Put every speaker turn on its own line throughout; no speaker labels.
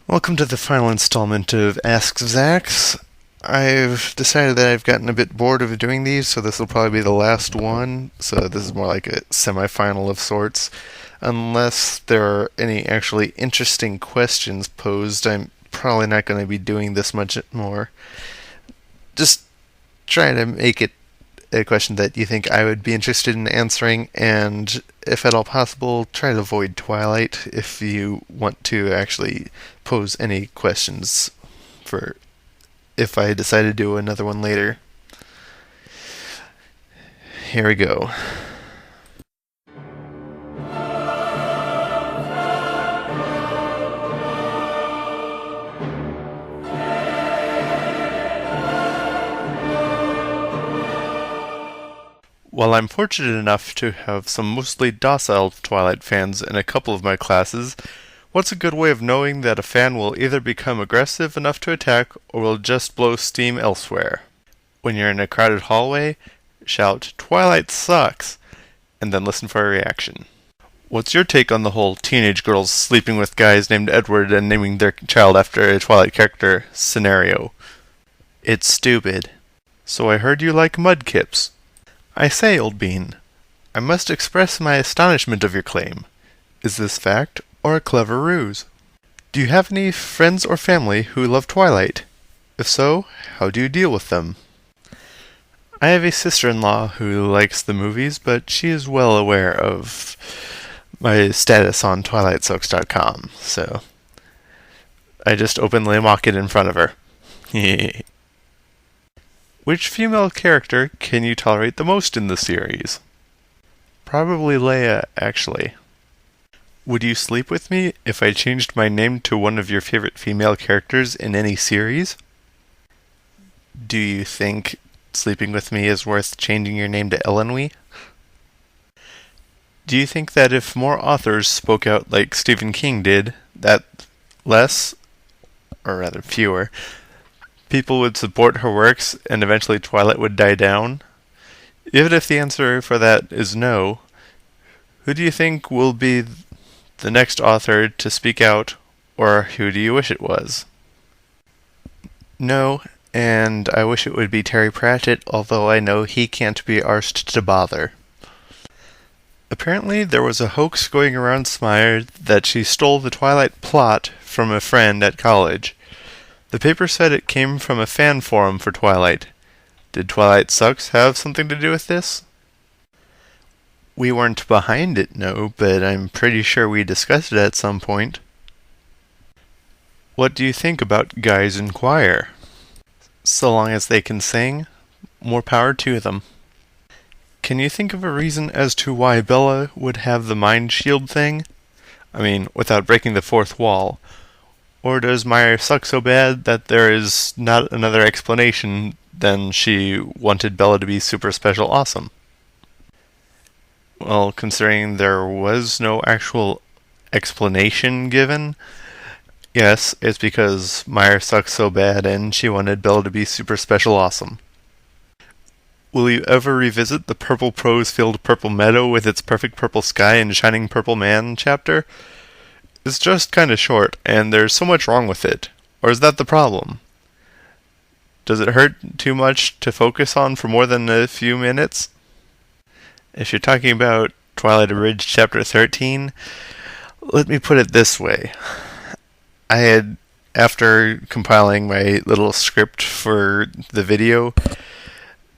Welcome to the final installment of Ask Zax. I've decided that I've gotten a bit bored of doing these, so this will probably be the last one. So this is more like a semi-final of sorts. Unless there are any actually interesting questions posed, I'm probably not going to be doing this much more. Just trying to make it a question that you think I would be interested in answering, and if at all possible, try to avoid Twilight if you want to actually pose any questions for if I decide to do another one later. Here we go. While I'm fortunate enough to have some mostly docile Twilight fans in a couple of my classes, what's a good way of knowing that a fan will either become aggressive enough to attack or will just blow steam elsewhere? When you're in a crowded hallway, shout, "Twilight sucks!" and then listen for a reaction. What's your take on the whole teenage girls sleeping with guys named Edward and naming their child after a Twilight character scenario? It's stupid. So I heard you like mudkips. I say, old bean, I must express my astonishment of your claim. Is this fact or a clever ruse? Do you have any friends or family who love Twilight? If so, how do you deal with them? I have a sister-in-law who likes the movies, but she is well aware of my status on TwilightSucks.com, so I just openly mock it in front of her. Which female character can you tolerate the most in the series? Probably Leia, actually. Would you sleep with me if I changed my name to one of your favorite female characters in any series? Do you think sleeping with me is worth changing your name to Elenwe? Do you think that if more authors spoke out like Stephen King did, that less, or rather fewer, people would support her works and eventually Twilight would die down? Even if the answer for that is no, who do you think will be the next author to speak out, or who do you wish it was? No, and I wish it would be Terry Pratchett, although I know he can't be arsed to bother. Apparently there was a hoax going around Smyre that she stole the Twilight plot from a friend at college. The paper said it came from a fan forum for Twilight. Did Twilight Sucks have something to do with this? We weren't behind it, no, but I'm pretty sure we discussed it at some point. What do you think about guys in choir? So long as they can sing, more power to them. Can you think of a reason as to why Bella would have the mind shield thing? I mean, without breaking the fourth wall. Or does Meyer suck so bad that there is not another explanation than she wanted Bella to be super special awesome? Well, considering there was no actual explanation given, yes, it's because Meyer sucks so bad and she wanted Bella to be super special awesome. Will you ever revisit the Purple Prose-filled Purple Meadow with its perfect purple sky and shining purple man chapter? It's just kinda short, and there's so much wrong with it. Or is that the problem? Does it hurt too much to focus on for more than a few minutes? If you're talking about Twilight Abridged Chapter 13, let me put it this way. I had, after compiling my little script for the video,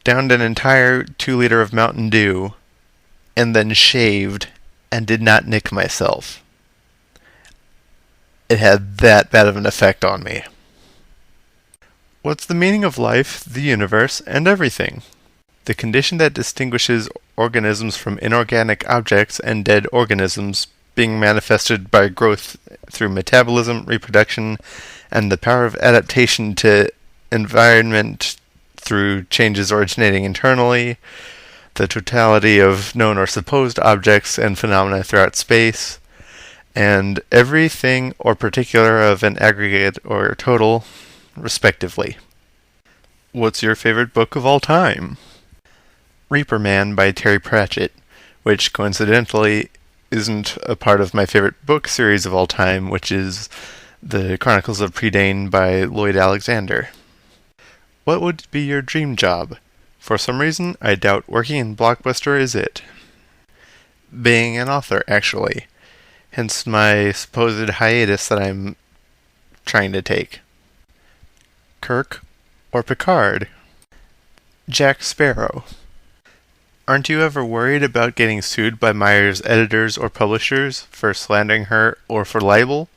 downed an entire 2-liter of Mountain Dew, and then shaved, and did not nick myself. It had that bad of an effect on me. What's the meaning of life, the universe, and everything? The condition that distinguishes organisms from inorganic objects and dead organisms being manifested by growth through metabolism, reproduction, and the power of adaptation to environment through changes originating internally, the totality of known or supposed objects and phenomena throughout space, and everything or particular of an aggregate or total, respectively. What's your favorite book of all time? Reaper Man by Terry Pratchett, which coincidentally isn't a part of my favorite book series of all time, which is The Chronicles of Predain by Lloyd Alexander. What would be your dream job? For some reason, I doubt working in Blockbuster is it. Being an author, actually. Hence my supposed hiatus that I'm trying to take. Kirk or Picard? Jack Sparrow. Aren't you ever worried about getting sued by Meyer's editors or publishers for slandering her or for libel?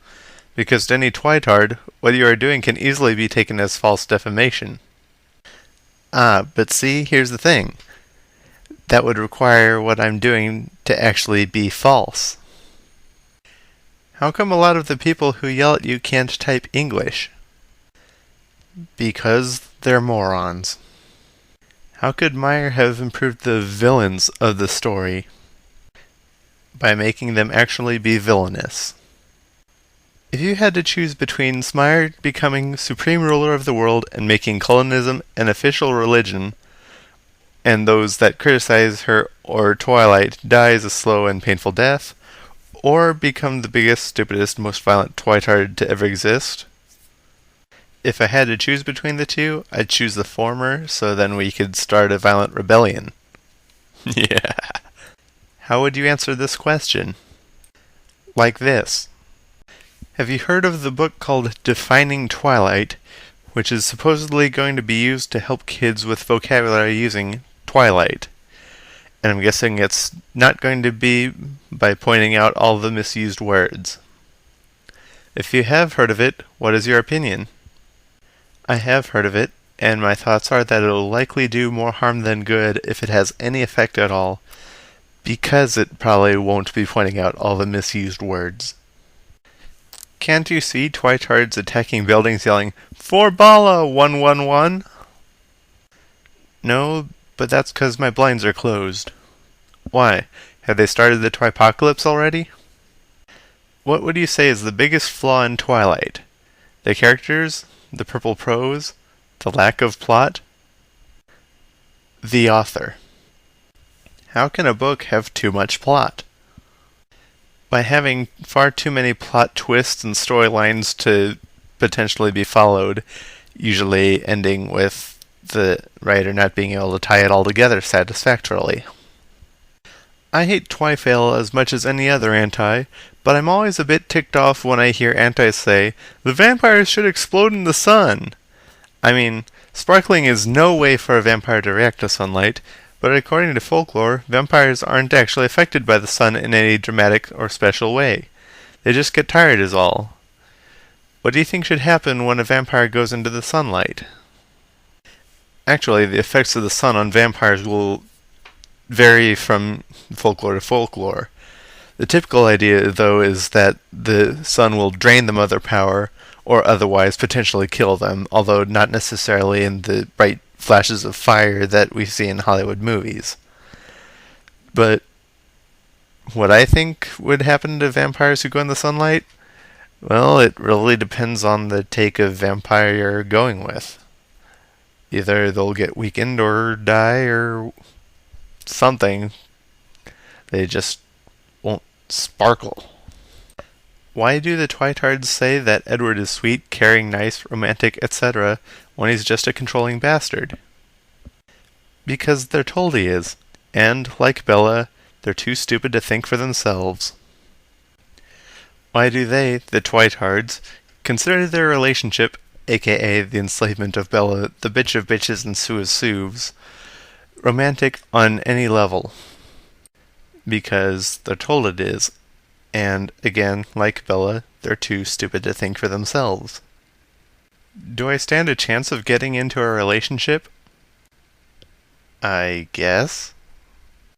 Because to any twitard, what you are doing can easily be taken as false defamation. But see, here's the thing. That would require what I'm doing to actually be false. How come a lot of the people who yell at you can't type English? Because they're morons. How could Meyer have improved the villains of the story? By making them actually be villainous. If you had to choose between Meyer becoming supreme ruler of the world and making colonism an official religion, and those that criticize her or Twilight dies a slow and painful death, or become the biggest, stupidest, most violent twitard to ever exist, if I had to choose between the two, I'd choose the former, so then we could start a violent rebellion. Yeah. How would you answer this question? Like this. Have you heard of the book called Defining Twilight, which is supposedly going to be used to help kids with vocabulary using Twilight? And I'm guessing it's not going to be by pointing out all the misused words. If you have heard of it, what is your opinion? I have heard of it, and my thoughts are that it'll likely do more harm than good if it has any effect at all, because it probably won't be pointing out all the misused words. Can't you see twitards attacking buildings yelling, "For Bala, 111"? No, but that's 'cause my blinds are closed. Why? Have they started the Twipocalypse already? What would you say is the biggest flaw in Twilight? The characters? The purple prose? The lack of plot? The author. How can a book have too much plot? By having far too many plot twists and storylines to potentially be followed, usually ending with the writer not being able to tie it all together satisfactorily. I hate Twyfail as much as any other anti, but I'm always a bit ticked off when I hear antis say, "The vampires should explode in the sun." I mean, sparkling is no way for a vampire to react to sunlight, but according to folklore, vampires aren't actually affected by the sun in any dramatic or special way. They just get tired is all. What do you think should happen when a vampire goes into the sunlight? Actually, the effects of the sun on vampires will vary from folklore to folklore. The typical idea, though, is that the sun will drain them of their power, or otherwise potentially kill them, although not necessarily in the bright flashes of fire that we see in Hollywood movies. But what I think would happen to vampires who go in the sunlight? Well, it really depends on the take of vampire you're going with. Either they'll get weakened or die or something. They just won't sparkle. Why do the twitards say that Edward is sweet, caring, nice, romantic, etc., when he's just a controlling bastard? Because they're told he is, and, like Bella, they're too stupid to think for themselves. Why do they, the twitards, consider their relationship, aka the enslavement of Bella, the bitch of bitches and Sue of Suves, romantic on any level? Because they're told it is, and, again, like Bella, they're too stupid to think for themselves. Do I stand a chance of getting into a relationship? I guess.